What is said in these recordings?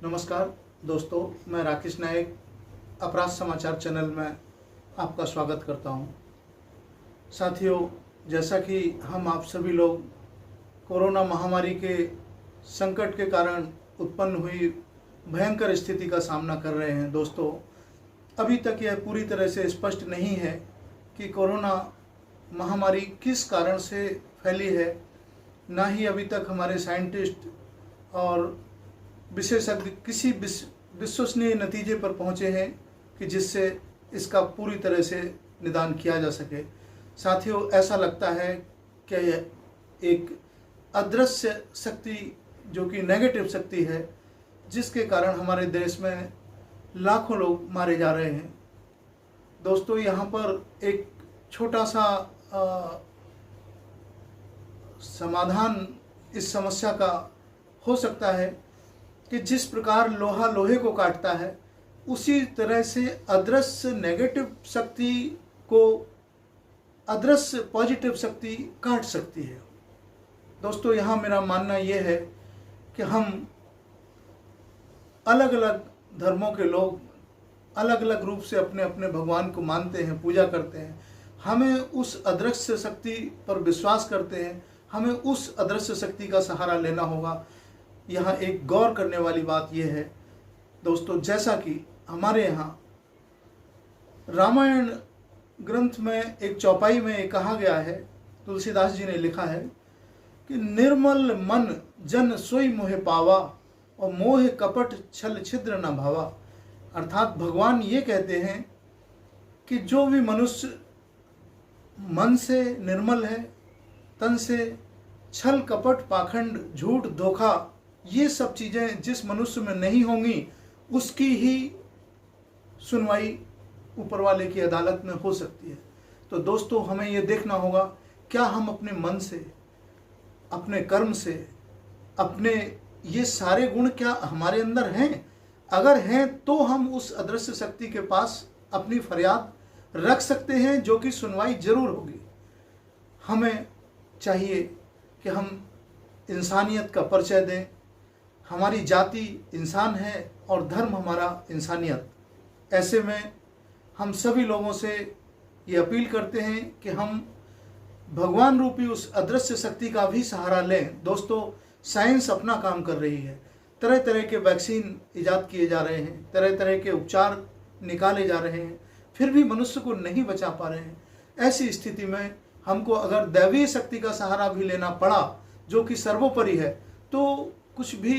नमस्कार दोस्तों, मैं राकेश नायक अपराध समाचार चैनल में आपका स्वागत करता हूं। साथियों, जैसा कि हम आप सभी लोग कोरोना महामारी के संकट के कारण उत्पन्न हुई भयंकर स्थिति का सामना कर रहे हैं। दोस्तों, अभी तक यह पूरी तरह से स्पष्ट नहीं है कि कोरोना महामारी किस कारण से फैली है। ना ही अभी तक हमारे साइंटिस्ट और विशेषज्ञ किसी विश्वसनीय नतीजे पर पहुंचे हैं कि जिससे इसका पूरी तरह से निदान किया जा सके। साथियों, ऐसा लगता है कि यह एक अदृश्य शक्ति जो कि नेगेटिव शक्ति है, जिसके कारण हमारे देश में लाखों लोग मारे जा रहे हैं। दोस्तों, यहाँ पर एक छोटा सा समाधान इस समस्या का हो सकता है कि जिस प्रकार लोहा लोहे को काटता है, उसी तरह से अदृश्य नेगेटिव शक्ति को अदृश्य पॉजिटिव शक्ति काट सकती है। दोस्तों, यहाँ मेरा मानना यह है कि हम अलग अलग धर्मों के लोग अलग अलग रूप से अपने अपने भगवान को मानते हैं, पूजा करते हैं। हमें उस अदृश्य शक्ति पर विश्वास करते हैं, हमें उस अदृश्य शक्ति का सहारा लेना होगा। यहाँ एक गौर करने वाली बात यह है दोस्तों, जैसा कि हमारे यहाँ रामायण ग्रंथ में एक चौपाई में कहा गया है, तुलसीदास जी ने लिखा है कि निर्मल मन जन सोई मोह पावा और मोह कपट छल छिद्र न भावा। अर्थात भगवान ये कहते हैं कि जो भी मनुष्य मन से निर्मल है, तन से छल कपट पाखंड झूठ धोखा, ये सब चीज़ें जिस मनुष्य में नहीं होंगी, उसकी ही सुनवाई ऊपर वाले की अदालत में हो सकती है। तो दोस्तों, हमें ये देखना होगा, क्या हम अपने मन से, अपने कर्म से, अपने ये सारे गुण क्या हमारे अंदर हैं? अगर हैं तो हम उस अदृश्य शक्ति के पास अपनी फरियाद रख सकते हैं, जो कि सुनवाई जरूर होगी। हमें चाहिए कि हम इंसानियत का परिचय दें। हमारी जाति इंसान है और धर्म हमारा इंसानियत। ऐसे में हम सभी लोगों से ये अपील करते हैं कि हम भगवान रूपी उस अदृश्य शक्ति का भी सहारा लें। दोस्तों, साइंस अपना काम कर रही है, तरह तरह के वैक्सीन इजाद किए जा रहे हैं, तरह तरह के उपचार निकाले जा रहे हैं, फिर भी मनुष्य को नहीं बचा पा रहे हैं। ऐसी स्थिति में हमको अगर दैवीय शक्ति का सहारा भी लेना पड़ा, जो कि सर्वोपरि है, तो कुछ भी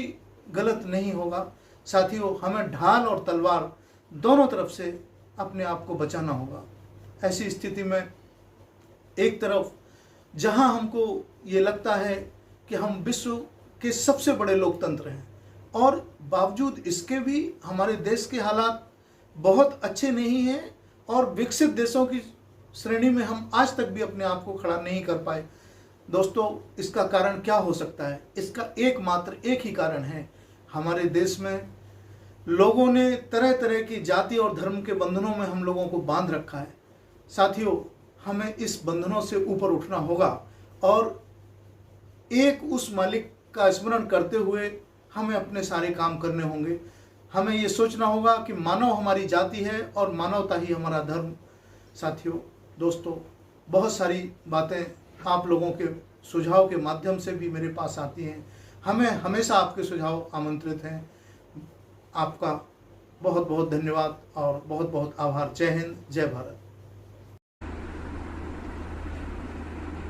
गलत नहीं होगा। साथियों, हमें ढाल और तलवार दोनों तरफ से अपने आप को बचाना होगा। ऐसी स्थिति में एक तरफ जहां हमको ये लगता है कि हम विश्व के सबसे बड़े लोकतंत्र हैं, और बावजूद इसके भी हमारे देश के हालात बहुत अच्छे नहीं हैं, और विकसित देशों की श्रेणी में हम आज तक भी अपने आप को खड़ा नहीं कर पाए। दोस्तों, इसका कारण क्या हो सकता है? इसका एकमात्र एक ही कारण है, हमारे देश में लोगों ने तरह तरह की जाति और धर्म के बंधनों में हम लोगों को बांध रखा है। साथियों, हमें इस बंधनों से ऊपर उठना होगा और एक उस मालिक का स्मरण करते हुए हमें अपने सारे काम करने होंगे। हमें ये सोचना होगा कि मानव हमारी जाति है और मानवता ही हमारा धर्म। साथियों, दोस्तों, बहुत सारी बातें आप लोगों के सुझाव के माध्यम से भी मेरे पास आती हैं। हमें हमेशा आपके सुझाव आमंत्रित हैं। आपका बहुत बहुत धन्यवाद और बहुत बहुत आभार। जय हिंद, जय भारत।